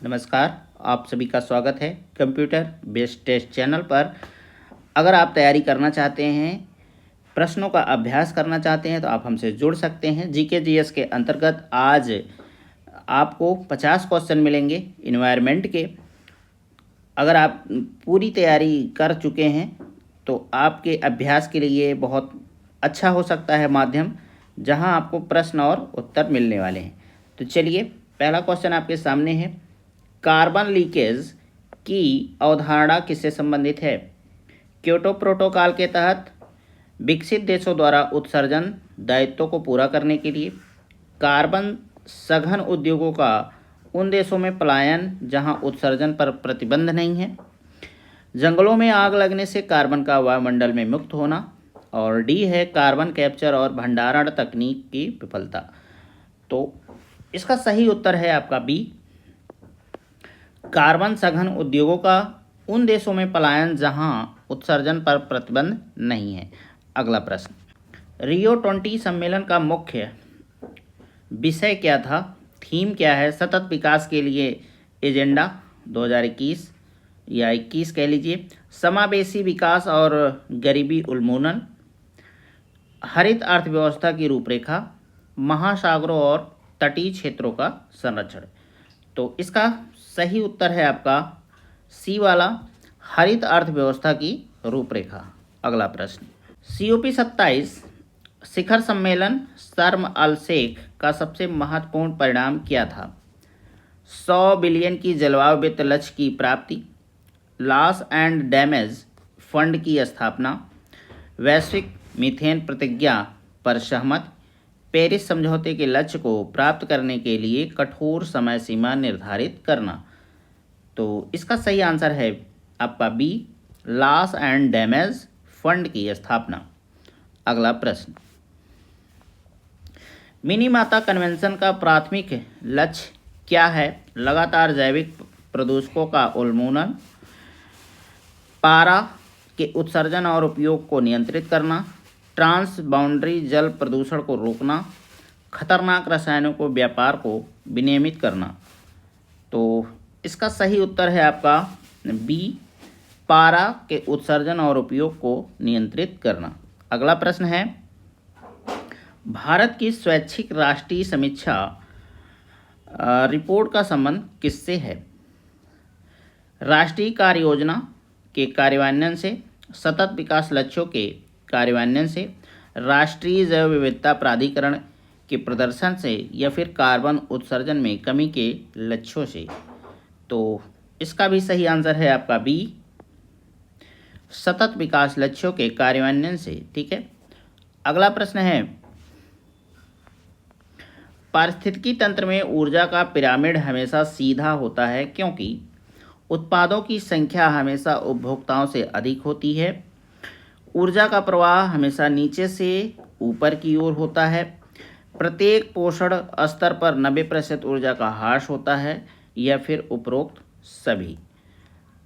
नमस्कार। आप सभी का स्वागत है कंप्यूटर बेस्ड टेस्ट चैनल पर। अगर आप तैयारी करना चाहते हैं, प्रश्नों का अभ्यास करना चाहते हैं तो आप हमसे जुड़ सकते हैं। जीके जीएस के अंतर्गत आज आपको 50 क्वेश्चन मिलेंगे इन्वायरमेंट के। अगर आप पूरी तैयारी कर चुके हैं तो आपके अभ्यास के लिए बहुत अच्छा हो सकता है माध्यम, जहां आपको प्रश्न और उत्तर मिलने वाले हैं। तो चलिए, पहला क्वेश्चन आपके सामने है। कार्बन लीकेज की अवधारणा किससे संबंधित है? क्योटो प्रोटोकॉल के तहत, विकसित देशों द्वारा उत्सर्जन दायित्वों को पूरा करने के लिए, कार्बन सघन उद्योगों का उन देशों में पलायन जहां उत्सर्जन पर प्रतिबंध नहीं है, जंगलों में आग लगने से कार्बन का वायुमंडल में मुक्त होना, और डी है कार्बन कैप्चर और भंडारण तकनीक की विफलता। तो इसका सही उत्तर है आपका बी, कार्बन सघन उद्योगों का उन देशों में पलायन जहां उत्सर्जन पर प्रतिबंध नहीं है। अगला प्रश्न, रियो 20 सम्मेलन का मुख्य विषय क्या था? थीम क्या है? सतत विकास के लिए एजेंडा 2021 या 21 कह लीजिए, समावेशी विकास और गरीबी उन्मूलन, हरित अर्थव्यवस्था की रूपरेखा, महासागरों और तटीय क्षेत्रों का संरक्षण। तो इसका सही उत्तर है आपका सी वाला, हरित अर्थव्यवस्था की रूपरेखा। अगला प्रश्न, COP 27 शिखर सम्मेलन शर्म अल शेख का सबसे महत्वपूर्ण परिणाम क्या था? 100 बिलियन की जलवायु वित्त लक्ष्य की प्राप्ति, लॉस एंड डैमेज फंड की स्थापना, वैश्विक मीथेन प्रतिज्ञा पर सहमत, पेरिस समझौते के लक्ष्य को प्राप्त करने के लिए कठोर समय सीमा निर्धारित करना। तो इसका सही आंसर है आपका B, loss and damage fund की स्थापना। अगला प्रश्न, मिनीमाता कन्वेंशन का प्राथमिक लक्ष्य क्या है? लगातार जैविक प्रदूषकों का उन्मूलन, पारा के उत्सर्जन और उपयोग को नियंत्रित करना, ट्रांस बाउंड्री जल प्रदूषण को रोकना, खतरनाक रसायनों को व्यापार को विनियमित करना। तो इसका सही उत्तर है आपका बी, पारा के उत्सर्जन और उपयोग को नियंत्रित करना। अगला प्रश्न है, भारत की स्वैच्छिक राष्ट्रीय समीक्षा रिपोर्ट का संबंध किससे है? राष्ट्रीय कार्य योजना के कार्यान्वयन से, सतत विकास लक्ष्यों के कार्यान्वयन से, राष्ट्रीय जैव विविधता प्राधिकरण के प्रदर्शन से, या फिर कार्बन उत्सर्जन में कमी के लक्ष्यों से। तो इसका भी सही आंसर है आपका बी, सतत विकास लक्ष्यों के कार्यान्वयन से। ठीक है। अगला प्रश्न है, पारिस्थितिकी तंत्र में ऊर्जा का पिरामिड हमेशा सीधा होता है क्योंकि उत्पादों की संख्या हमेशा उपभोक्ताओं से अधिक होती है, ऊर्जा का प्रवाह हमेशा नीचे से ऊपर की ओर होता है, प्रत्येक पोषण स्तर पर 90% ऊर्जा का ह्रास होता है, या फिर उपरोक्त सभी।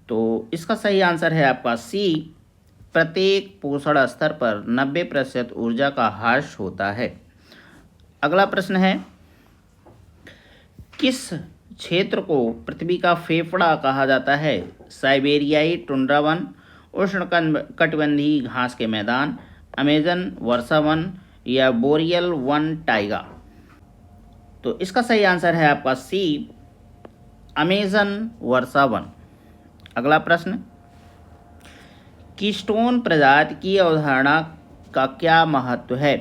तो इसका सही आंसर है आपका सी, प्रत्येक पोषण स्तर पर 90% ऊर्जा का ह्रास होता है। अगला प्रश्न है, किस क्षेत्र को पृथ्वी का फेफड़ा कहा जाता है? साइबेरियाई टुंड्रा वन, उष्णकटिबंधीय घास के मैदान, अमेजन वर्षा वन, या बोरियल वन टाइगा। तो इसका सही आंसर है आपका सी, अमेजन वर्षा वन। अगला प्रश्न, कीस्टोन प्रजाति की अवधारणा का क्या महत्व है?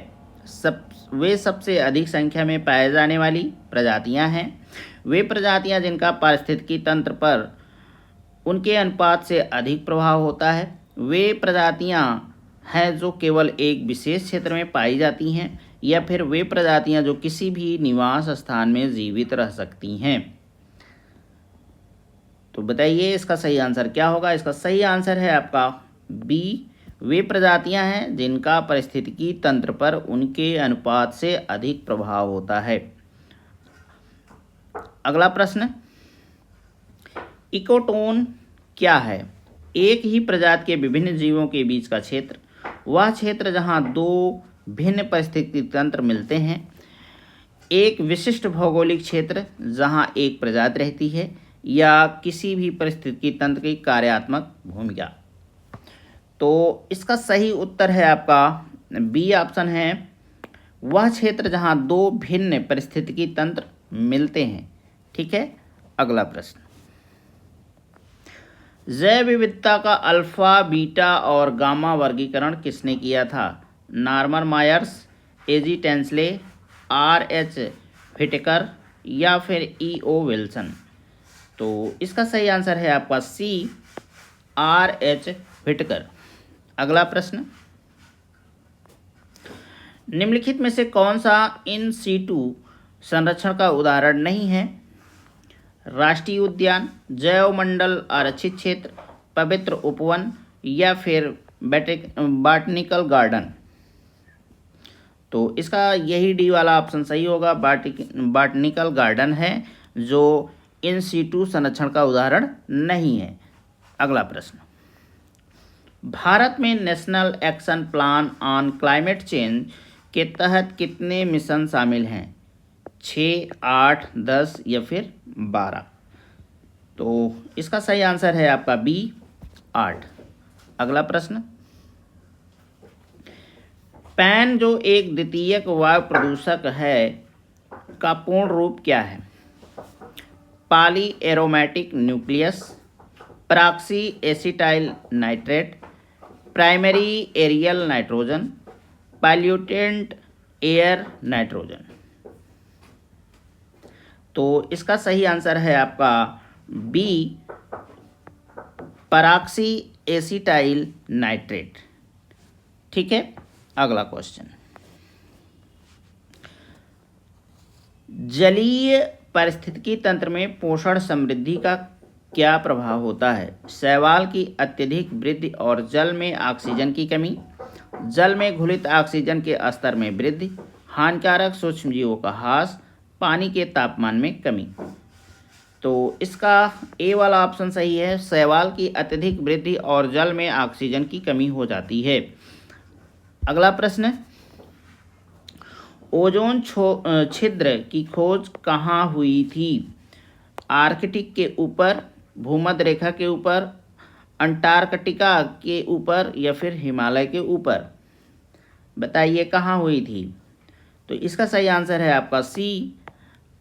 वे सबसे अधिक संख्या में पाए जाने वाली प्रजातियां हैं, वे प्रजातियां जिनका पारिस्थितिकी तंत्र पर उनके अनुपात से अधिक प्रभाव होता है, वे प्रजातियां हैं जो केवल एक विशेष क्षेत्र में पाई जाती हैं, या फिर वे प्रजातियां जो किसी भी निवास स्थान में जीवित रह सकती हैं। तो बताइए इसका सही आंसर क्या होगा? इसका सही आंसर है आपका बी, वे प्रजातियां हैं जिनका पारिस्थितिकी तंत्र पर उनके अनुपात से अधिक प्रभाव होता है। अगला प्रश्न, इकोटोन क्या है? एक ही प्रजाति के विभिन्न जीवों के बीच का क्षेत्र, वह क्षेत्र जहां दो भिन्न पारिस्थितिकी तंत्र मिलते हैं, एक विशिष्ट भौगोलिक क्षेत्र जहां एक प्रजाति रहती है, या किसी भी परिस्थितिकी तंत्र की कार्यात्मक भूमिका। तो इसका सही उत्तर है आपका बी ऑप्शन है, वह क्षेत्र जहां दो भिन्न परिस्थितिकी तंत्र मिलते हैं। ठीक है, अगला प्रश्न, जैव विविधता का अल्फा, बीटा और गामा वर्गीकरण किसने किया था? नॉर्मन मायर्स, एजी टेंसले, आर.एच. व्हिटेकर या फिर ई.ओ. विल्सन। तो इसका सही आंसर है आपका सी, आर.एच. व्हिटेकर। अगला प्रश्न, निम्नलिखित में से कौन सा इन सीटू संरक्षण का उदाहरण नहीं है? राष्ट्रीय उद्यान, जैव मंडल आरक्षित क्षेत्र, पवित्र उपवन या फिर बॉटनिकल गार्डन। तो इसका यही डी वाला ऑप्शन सही होगा, बॉटनिकल गार्डन है जो इन सीटू संरक्षण का उदाहरण नहीं है। अगला प्रश्न, भारत में national action plan on climate change के तहत कितने मिशन शामिल हैं? 6, 8, 10 या फिर 12। तो इसका सही आंसर है आपका बी, 8। अगला प्रश्न, पैन जो एक द्वितीयक वायु प्रदूषक है का पूर्ण रूप क्या है? Poly aromatic nucleus, proxy acetyl nitrate, primary aerial nitrogen, pollutant air nitrogen. तो इसका सही आंसर है आपका बी, प्रॉक्सी एसिटाइल नाइट्रेट। ठीक है, अगला क्वेश्चन, जलीय पारिस्थितिकी तंत्र में पोषण समृद्धि का क्या प्रभाव होता है? शैवाल की अत्यधिक वृद्धि और जल में ऑक्सीजन की कमी, जल में घुलित ऑक्सीजन के स्तर में वृद्धि, हानिकारक सूक्ष्मजीवों का ह्रास, पानी के तापमान में कमी। तो इसका ए वाला ऑप्शन सही है, शैवाल की अत्यधिक वृद्धि और जल में ऑक्सीजन की कमी हो जाती है। अगला प्रश्न, ओजोन छिद्र की खोज कहाँ हुई थी? आर्कटिक के ऊपर, भूमध्य रेखा के ऊपर, अंटार्कटिका के ऊपर या फिर हिमालय के ऊपर? बताइए कहाँ हुई थी? तो इसका सही आंसर है आपका सी,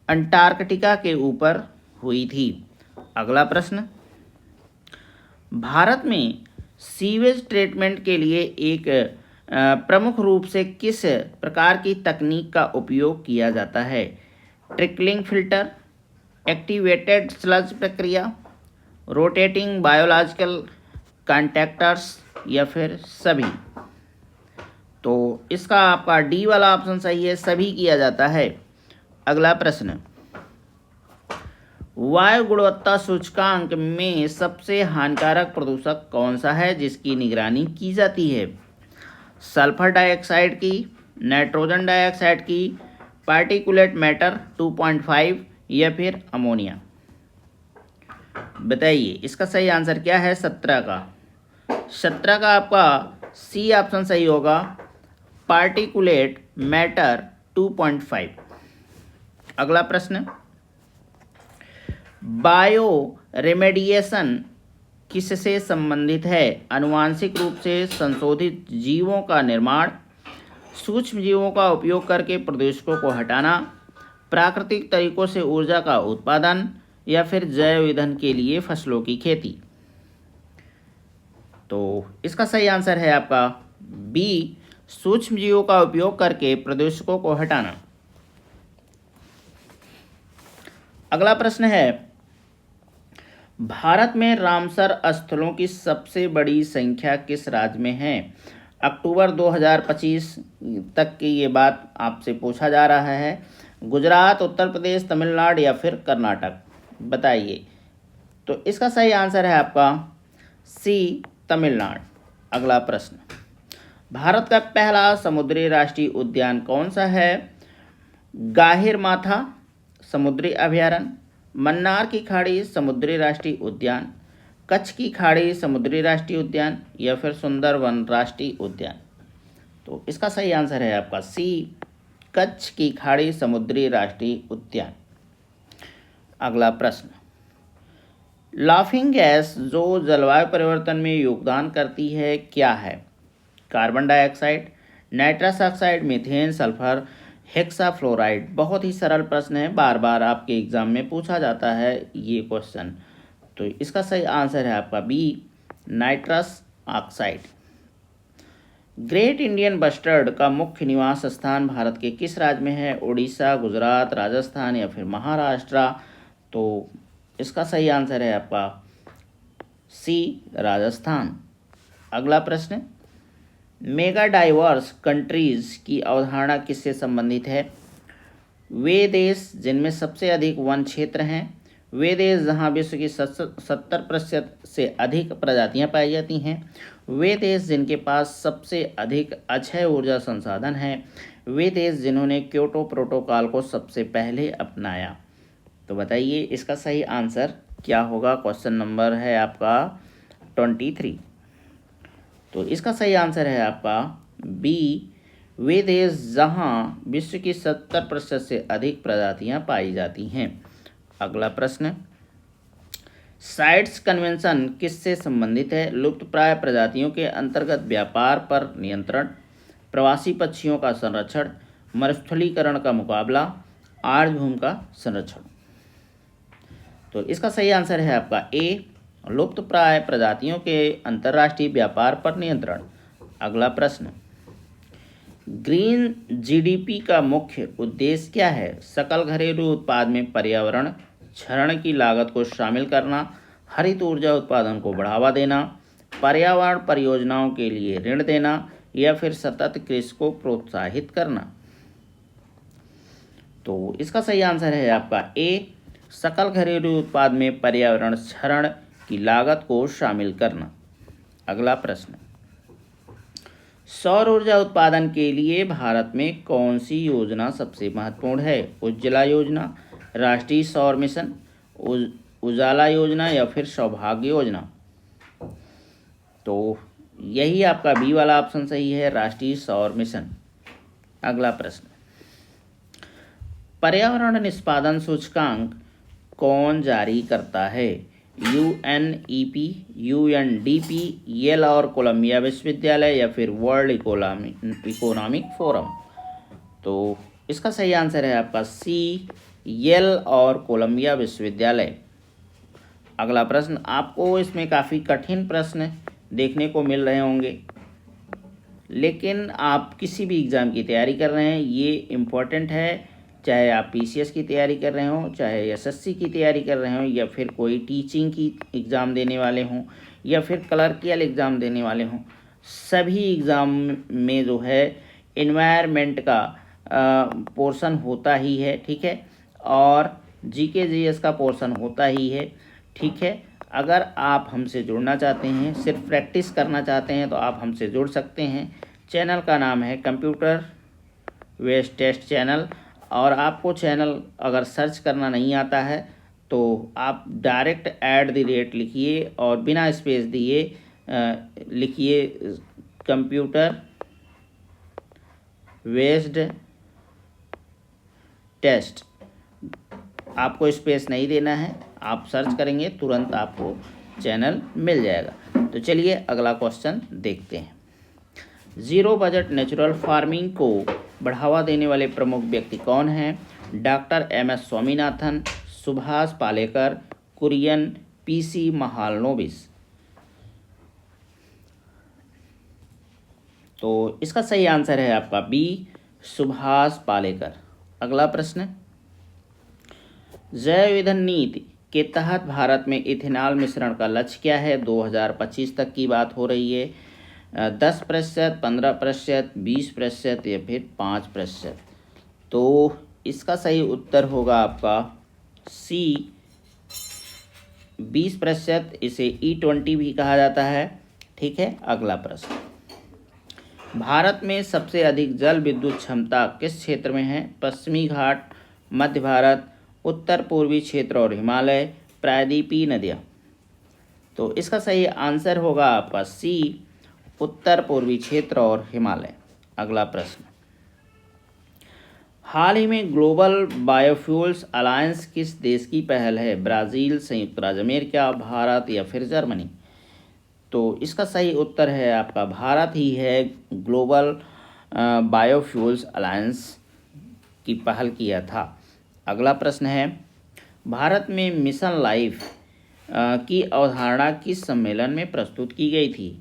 अंटार्कटिका के ऊपर हुई थी। अगला प्रश्न, भारत में सीवेज ट्रीटमेंट के लिए एक प्रमुख रूप से किस प्रकार की तकनीक का उपयोग किया जाता है? ट्रिकलिंग फिल्टर, एक्टिवेटेड स्लज प्रक्रिया, रोटेटिंग बायोलॉजिकल कॉन्टैक्टर्स या फिर सभी? तो इसका आपका डी वाला ऑप्शन सही है, सभी किया जाता है। अगला प्रश्न, वायु गुणवत्ता सूचकांक में सबसे हानिकारक प्रदूषक कौन सा है जिसकी निगरानी की जाती है? सल्फर डाइऑक्साइड की, नाइट्रोजन डाइऑक्साइड की, पार्टिकुलेट मैटर 2.5 या फिर अमोनिया? बताइए इसका सही आंसर क्या है? 17 का। 17 का आपका सी ऑप्शन सही होगा, पार्टिकुलेट मैटर 2.5। अगला प्रश्न, बायो रेमेडिएशन किससे संबंधित है? आनुवांशिक रूप से संशोधित जीवों का निर्माण, सूक्ष्म जीवों का उपयोग करके प्रदूषकों को हटाना, प्राकृतिक तरीकों से ऊर्जा का उत्पादन या फिर जैव ईंधन के लिए फसलों की खेती? तो इसका सही आंसर है आपका बी, सूक्ष्म जीवों का उपयोग करके प्रदूषकों को हटाना। अगला प्रश्न है, भारत में रामसर स्थलों की सबसे बड़ी संख्या किस राज्य में है? अक्टूबर 2025 तक की ये बात आपसे पूछा जा रहा है। गुजरात, उत्तर प्रदेश, तमिलनाडु या फिर कर्नाटक? बताइए। तो इसका सही आंसर है आपका सी, तमिलनाडु। अगला प्रश्न, भारत का पहला समुद्री राष्ट्रीय उद्यान कौन सा है? गाहिरमाथा समुद्री अभयारण्य, मन्नार की खाड़ी समुद्री राष्ट्रीय उद्यान, कच्छ की खाड़ी समुद्री राष्ट्रीय उद्यान या फिर सुंदरवन राष्ट्रीय उद्यान? तो इसका सही आंसर है आपका सी, कच्छ की खाड़ी समुद्री राष्ट्रीय उद्यान। अगला प्रश्न, लाफिंग गैस जो जलवायु परिवर्तन में योगदान करती है क्या है? Carbon dioxide, nitrous oxide, methane, sulphur, hexafluoride. बहुत ही सरल प्रश्न है, बार बार आपके एग्जाम में पूछा जाता है ये क्वेश्चन। तो इसका सही आंसर है आपका B, nitrous oxide. Great Indian bustard का मुख्य निवास स्थान भारत के किस राज्य में है? उड़ीसा, गुजरात, राजस्थान या फिर महाराष्ट्र। तो इसका सही आंसर है आपका सी, राजस्थान। अगला प्रश्न, मेगा डाइवर्स कंट्रीज की अवधारणा किससे संबंधित है? वे देश जिनमें सबसे अधिक वन क्षेत्र हैं, वे देश जहां विश्व की 70% से अधिक प्रजातियां पाई जाती हैं, वे देश जिनके पास सबसे अधिक अक्षय ऊर्जा संसाधन हैं, वे देश जिन्होंने क्योटो प्रोटोकॉल को सबसे पहले अपनाया। तो बताइए इसका सही आंसर क्या होगा? क्वेश्चन नंबर है आपका 23। तो इसका सही आंसर है आपका बी, वे देश जहां विश्व की 70% से अधिक प्रजातियां पाई जाती हैं। अगला प्रश्न, साइट्स कन्वेंशन किससे संबंधित है? लुप्तप्राय प्रजातियों के अंतर्गत व्यापार पर नियंत्रण, प्रवासी पक्षियों का संरक्षण, मरुस्थलीकरण का मुकाबला, आर्द्रभूमि का संरक्षण। तो इसका सही आंसर है आपका ए, लुप्तप्राय प्रजातियों के अंतर्राष्ट्रीय व्यापार पर नियंत्रण। अगला प्रश्न, ग्रीन जीडीपी का मुख्य उद्देश्य क्या है? सकल घरेलू उत्पाद में पर्यावरण क्षरण की लागत को शामिल करना, हरित ऊर्जा उत्पादन को बढ़ावा देना, पर्यावरण परियोजनाओं के लिए ऋण देना या फिर सतत कृषि को प्रोत्साहित करना। तो इसका सही आंसर है आपका ए, सकल घरेलू उत्पाद में पर्यावरण क्षरण की लागत को शामिल करना। अगला प्रश्न, सौर ऊर्जा उत्पादन के लिए भारत में कौन सी योजना सबसे महत्वपूर्ण है? उज्ज्वला योजना, राष्ट्रीय सौर मिशन, उजाला योजना या फिर सौभाग्य योजना। तो यही आपका बी वाला ऑप्शन सही है, राष्ट्रीय सौर मिशन। अगला प्रश्न, पर्यावरण निष्पादन सूचकांक कौन जारी करता है? UNEP, UNDP, येल और कोलंबिया विश्वविद्यालय या फिर वर्ल्ड इकोनॉमिक फोरम। तो इसका सही आंसर है आपका सी, येल और कोलंबिया विश्वविद्यालय। अगला प्रश्न, आपको इसमें काफ़ी कठिन प्रश्न देखने को मिल रहे होंगे, लेकिन आप किसी भी एग्ज़ाम की तैयारी कर रहे हैं ये इम्पोर्टेंट है, चाहे आप PCS की तैयारी कर रहे हों, चाहे SSC की तैयारी कर रहे हों, या फिर कोई टीचिंग की एग्ज़ाम देने वाले हों, या फिर क्लर्कियल एग्ज़ाम देने वाले हों। सभी एग्ज़ाम में जो है एनवायरनमेंट का पोर्शन होता ही है, ठीक है, और GK GS का पोर्शन होता ही है, ठीक है। अगर आप हमसे जुड़ना चाहते हैं, सिर्फ प्रैक्टिस करना चाहते हैं, तो आप हमसे जुड़ सकते हैं। चैनल का नाम है कंप्यूटर बेस्ड टेस्ट चैनल, और आपको चैनल अगर सर्च करना नहीं आता है तो आप डायरेक्ट @ लिखिए और बिना स्पेस दिए लिखिए कंप्यूटर बेस्ड टेस्ट। आपको स्पेस नहीं देना है, आप सर्च करेंगे तुरंत आपको चैनल मिल जाएगा। तो चलिए अगला क्वेश्चन देखते हैं। ज़ीरो बजट नेचुरल फार्मिंग को बढ़ावा देने वाले प्रमुख व्यक्ति कौन हैं? Doctor MS Swaminathan, Subhash Palekar, Kurien, PC Mahalanobis. तो इसका सही आंसर है आपका बी, सुभाष पालेकर। अगला प्रश्न, जैव ईंधन नीति के तहत भारत में इथेनॉल मिश्रण का लक्ष्य क्या है? 2025 तक की बात हो रही है। 10%, 15%, 20% या फिर 5%। तो इसका सही उत्तर होगा आपका सी, 20%। इसे E20 भी कहा जाता है, ठीक है। अगला प्रश्न, भारत में सबसे अधिक जल विद्युत क्षमता किस क्षेत्र में है? पश्चिमी घाट, मध्य भारत, उत्तर पूर्वी क्षेत्र और हिमालय, प्रायद्वीपीय नदियाँ। तो इसका सही आंसर होगा आपका सी, उत्तर पूर्वी क्षेत्र और हिमालय। अगला प्रश्न, हाल ही में ग्लोबल बायोफ्यूल्स अलायंस किस देश की पहल है? ब्राज़ील, संयुक्त राज्य अमेरिका, भारत या फिर जर्मनी? तो इसका सही उत्तर है आपका भारत ही है। ग्लोबल बायोफ्यूल्स अलायंस की पहल किया था। अगला प्रश्न है, भारत में मिशन लाइफ की अवधारणा किस सम्मेलन में प्रस्तुत की गई थी?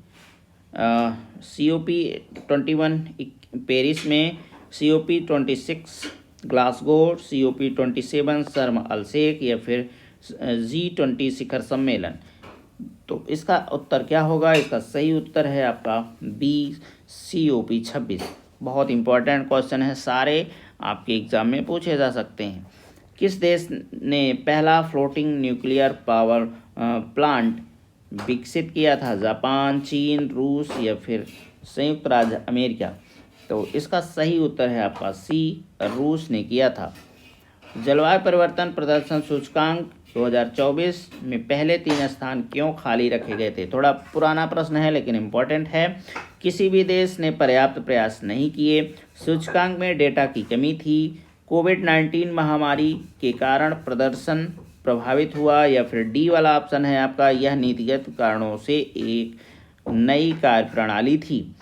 COP21 पेरिस में, COP26 ग्लासगो, COP27 शर्म अल शेख या फिर G20 शिखर सम्मेलन? तो इसका उत्तर क्या होगा? इसका सही उत्तर है आपका बी, COP26। बहुत इंपॉर्टेंट क्वेश्चन है, सारे आपके एग्जाम में पूछे जा सकते हैं। किस देश ने पहला फ्लोटिंग न्यूक्लियर पावर प्लांट विकसित किया था? जापान, चीन, रूस या फिर संयुक्त राज्य अमेरिका? तो इसका सही उत्तर है आपका सी, रूस ने किया था। जलवायु परिवर्तन प्रदर्शन सूचकांक 2024 में पहले 3 स्थान क्यों खाली रखे गए थे? थोड़ा पुराना प्रश्न है लेकिन इम्पोर्टेंट है। किसी भी देश ने पर्याप्त प्रयास नहीं किए, सूचकांक में डेटा की कमी थी, कोविड-19 महामारी के कारण प्रदर्शन प्रभावित हुआ या फिर डी वाला ऑप्शन है आपका, यह नीतिगत कारणों से एक नई कार्यप्रणाली थी।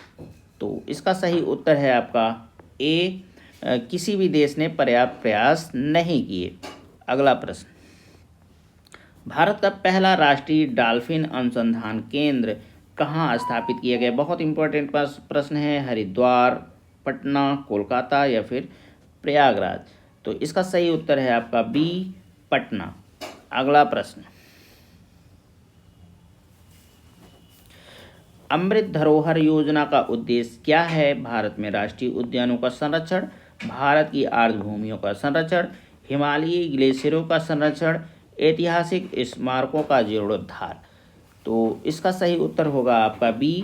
तो इसका सही उत्तर है आपका ए, किसी भी देश ने पर्याप्त प्रयास नहीं किए। अगला प्रश्न, भारत का पहला राष्ट्रीय डॉल्फिन अनुसंधान केंद्र कहाँ स्थापित किया गया? बहुत इंपॉर्टेंट प्रश्न है। हरिद्वार, पटना, कोलकाता या फिर प्रयागराज? तो इसका सही उत्तर है आपका बी, पटना। अगला प्रश्न, अमृत धरोहर योजना का उद्देश्य क्या है? भारत में राष्ट्रीय उद्यानों का संरक्षण, भारत की आर्द्रभूमियों का संरक्षण, हिमालयी ग्लेशियरों का संरक्षण, ऐतिहासिक स्मारकों का जीर्णोद्धार? तो इसका सही उत्तर होगा आपका बी,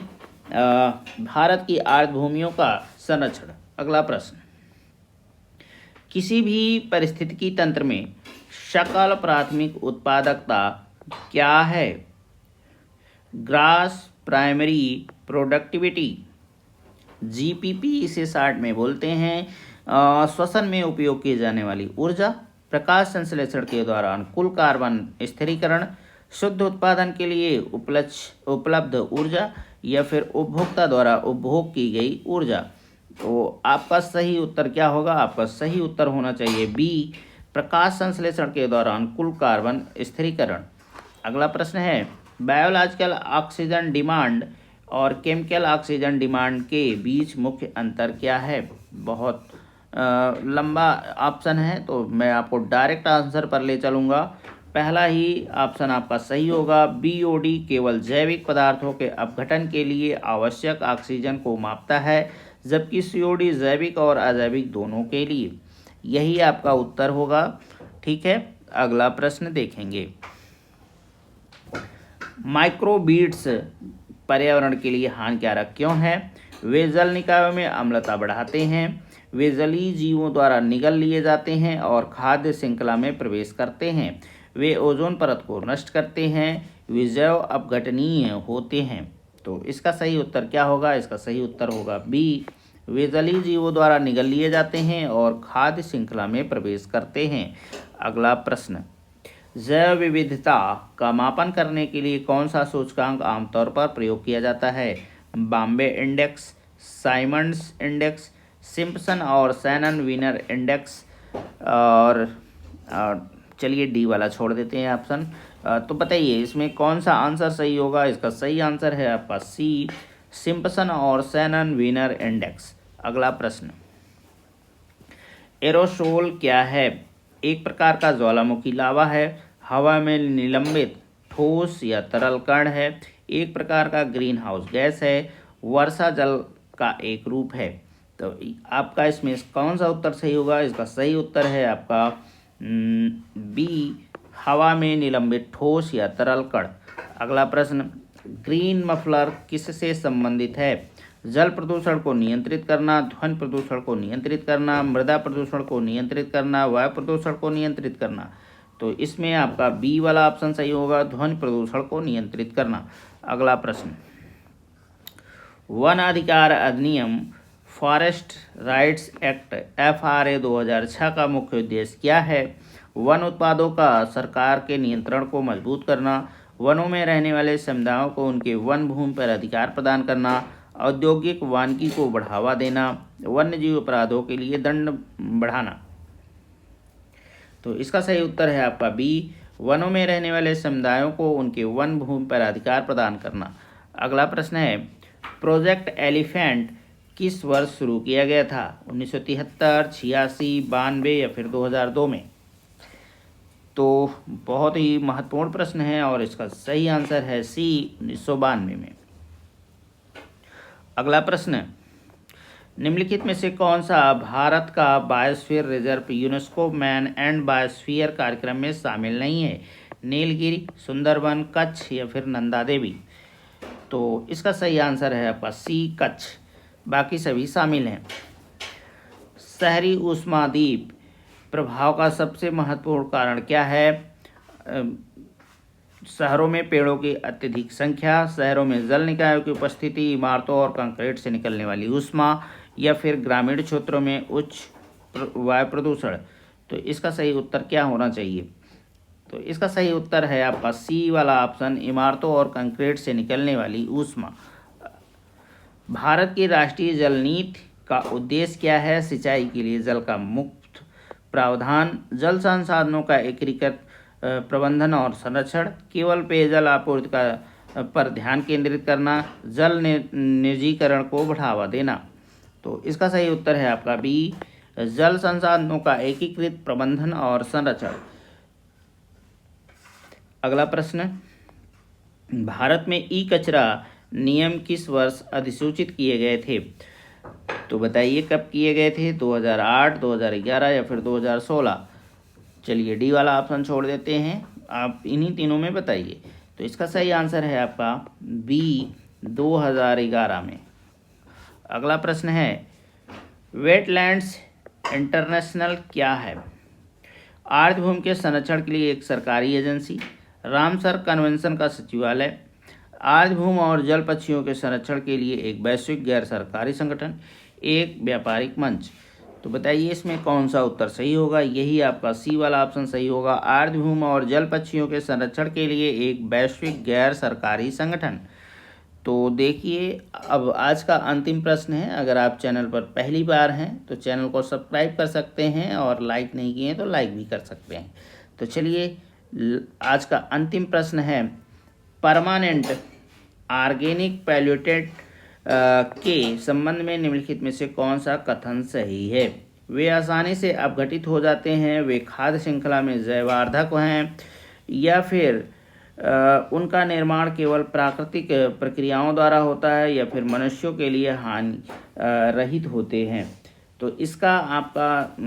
भारत की आर्द्रभूमियों का संरक्षण। अगला प्रश्न, किसी भी पारिस्थितिकी तंत्र में सकल प्राथमिक उत्पादकता क्या है? ग्रास प्राइमरी प्रोडक्टिविटी, GPP इसे शॉर्ट में बोलते हैं। श्वसन में उपयोग की जाने वाली ऊर्जा, प्रकाश संश्लेषण के दौरान कुल कार्बन स्थिरीकरण, शुद्ध उत्पादन के लिए उपलब्ध ऊर्जा या फिर उपभोक्ता द्वारा उपभोग की गई ऊर्जा? तो आपका सही उत्तर क्या होगा? आपका सही उत्तर होना चाहिए बी, प्रकाश संश्लेषण के दौरान कुल कार्बन स्थिरीकरण। अगला प्रश्न है, बायोलॉजिकल ऑक्सीजन डिमांड और केमिकल ऑक्सीजन डिमांड के बीच मुख्य अंतर क्या है? बहुत लंबा ऑप्शन है तो मैं आपको डायरेक्ट आंसर पर ले चलूँगा। पहला ही ऑप्शन आपका सही होगा। BOD केवल जैविक पदार्थों के अपघटन के लिए आवश्यक ऑक्सीजन को मापता है, जबकि COD जैविक और अजैविक दोनों के लिए। यही आपका उत्तर होगा। ठीक है, अगला प्रश्न देखेंगे, माइक्रोबीड्स पर्यावरण के लिए हानिकारक क्यों है? वे जल निकायों में अम्लता बढ़ाते हैं, वे जलीय जीवों द्वारा निगल लिए जाते हैं और खाद्य श्रृंखला में प्रवेश करते हैं, वे ओजोन परत को नष्ट करते हैं, वे जैव अपघटनीय होते हैं। तो इसका सही उत्तर क्या होगा? इसका सही उत्तर होगा बी, वे जलीय जीवों द्वारा निगल लिए जाते हैं और खाद्य श्रृंखला में प्रवेश करते हैं। अगला प्रश्न, जैव विविधता का मापन करने के लिए कौन सा सूचकांक आमतौर पर प्रयोग किया जाता है? Bombay index, Symonds index, Simpson और शैनन वीनर इंडेक्स? और चलिए डी वाला छोड़ देते हैं ऑप्शन। तो बताइए इसमें कौन सा आंसर सही होगा? इसका सही आंसर है आपका सी, सिम्पसन और शैनन वीनर इंडेक्स। अगला प्रश्न, एरोसोल क्या है? एक प्रकार का ज्वालामुखी लावा है, हवा में निलंबित ठोस या तरल कण है, एक प्रकार का ग्रीन हाउस गैस है, वर्षा जल का एक रूप है। तो आपका इसमें कौन सा उत्तर सही होगा? इसका सही उत्तर है आपका बी, हवा में निलंबित ठोस या तरल कण। अगला प्रश्न, ग्रीन मफलर किससे संबंधित है? जल प्रदूषण को नियंत्रित करना, ध्वनि प्रदूषण को नियंत्रित करना, मृदा प्रदूषण को नियंत्रित करना, वायु प्रदूषण को नियंत्रित करना? तो इसमें आपका बी वाला ऑप्शन सही होगा, ध्वनि प्रदूषण को नियंत्रित करना। अगला प्रश्न, वन अधिकार अधिनियम फॉरेस्ट राइट्स एक्ट FRA 2006 का मुख्य उद्देश्य क्या है? वन उत्पादों का सरकार के नियंत्रण को मजबूत करना, वनों में रहने वाले समुदायों को उनके वन भूमि पर अधिकार प्रदान करना, औद्योगिक वानिकी को बढ़ावा देना, वन्यजीव अपराधों के लिए दंड बढ़ाना। तो इसका सही उत्तर है आपका बी, वनों में रहने वाले समुदायों को उनके वन भूमि पर अधिकार प्रदान करना। अगला प्रश्न है, प्रोजेक्ट एलिफेंट किस वर्ष शुरू किया गया था? 1973, 86, 92 या फिर 2002 में? तो बहुत ही महत्वपूर्ण प्रश्न है और इसका सही आंसर है सी, 1992 में। अगला प्रश्न, निम्नलिखित में से कौन सा भारत का biosphere reserve UNESCO man and biosphere कार्यक्रम में शामिल नहीं है? नीलगिरी, सुंदरबन, कच्छ या फिर नंदा देवी? तो इसका सही आंसर है आपका सी, कच्छ, बाकी सभी शामिल हैं। शहरी ऊष्मादीप प्रभाव का सबसे महत्वपूर्ण कारण क्या है? शहरों में पेड़ों की अत्यधिक संख्या, शहरों में जल निकायों की उपस्थिति, इमारतों और कंक्रीट से निकलने वाली ऊष्मा या फिर ग्रामीण क्षेत्रों में उच्च वायु प्रदूषण? तो इसका सही उत्तर क्या होना चाहिए? तो इसका सही उत्तर है आपका सी वाला ऑप्शन, इमारतों और कंक्रीट से निकलने वाली ऊष्मा। भारत की राष्ट्रीय जल नीति का उद्देश्य क्या है? सिंचाई के लिए जल का मुक्त प्रावधान, जल संसाधनों का एकीकृत प्रबंधन और संरक्षण, केवल पेयजल आपूर्ति का पर ध्यान केंद्रित करना, जल निजीकरण को बढ़ावा देना? तो इसका सही उत्तर है आपका बी, जल संसाधनों का एकीकृत प्रबंधन और संरक्षण। अगला प्रश्न, भारत में ई कचरा नियम किस वर्ष अधिसूचित किए गए थे? तो बताइए कब किए गए थे? 2008, 2011 या फिर 2016? चलिए डी वाला ऑप्शन छोड़ देते हैं, आप इन्हीं तीनों में बताइए। तो इसका सही आंसर है आपका बी, 2011 में। अगला प्रश्न है, वेटलैंड्स इंटरनेशनल क्या है? आर्द्रभूमि के संरक्षण के लिए एक सरकारी एजेंसी, रामसर कन्वेंशन का सचिवालय, आर्द्रभूमि और जल पक्षियों के संरक्षण के लिए एक वैश्विक गैर सरकारी संगठन, एक व्यापारिक मंच? तो बताइए इसमें कौन सा उत्तर सही होगा? यही आपका सी वाला ऑप्शन सही होगा, आर्द्रभूमि और जल पक्षियों के संरक्षण के लिए एक वैश्विक गैर सरकारी संगठन। तो देखिए अब आज का अंतिम प्रश्न है, अगर आप चैनल पर पहली बार हैं तो चैनल को सब्सक्राइब कर सकते हैं और लाइक नहीं किए तो लाइक भी कर सकते हैं। तो चलिए आज का अंतिम प्रश्न है, परमानेंट ऑर्गेनिक पैल्यूटेट के संबंध में निम्नलिखित में से कौन सा कथन सही है? वे आसानी से अपघटित हो जाते हैं, वे खाद्य श्रृंखला में जैवार्धक हैं, या फिर उनका निर्माण केवल प्राकृतिक प्रक्रियाओं द्वारा होता है, या फिर मनुष्यों के लिए हानि रहित होते हैं? तो इसका आपका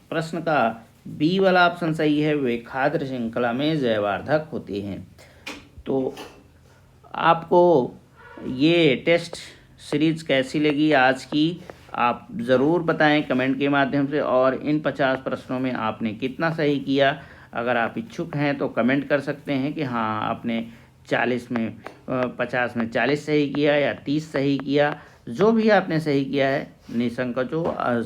प्रश्न का बी वाला ऑप्शन सही है, वे खाद्य श्रृंखला में जैवार्धक होते हैं। तो आपको ये टेस्ट सीरीज कैसी लगी आज की, आप ज़रूर बताएं कमेंट के माध्यम से, और इन 50 प्रश्नों में आपने कितना सही किया। अगर आप इच्छुक हैं तो कमेंट कर सकते हैं कि हाँ आपने 50 में 40 सही किया या 30 सही किया। जो भी आपने सही किया है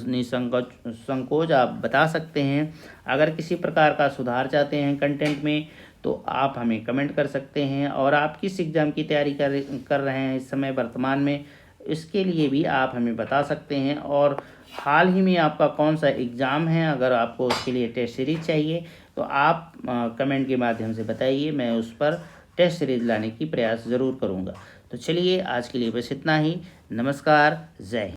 निसंकोच आप बता सकते हैं। अगर किसी प्रकार का सुधार चाहते हैं कंटेंट में तो आप हमें कमेंट कर सकते हैं, और आप किस एग्ज़ाम की तैयारी कर रहे हैं इस समय वर्तमान में, इसके लिए भी आप हमें बता सकते हैं। और हाल ही में आपका कौन सा एग्ज़ाम है, अगर आपको उसके लिए टेस्ट सीरीज चाहिए तो आप कमेंट के माध्यम से बताइए, मैं उस पर टेस्ट सीरीज लाने की प्रयास ज़रूर करूँगा। तो चलिए आज के लिए बस इतना ही। नमस्कार, जय हिंद।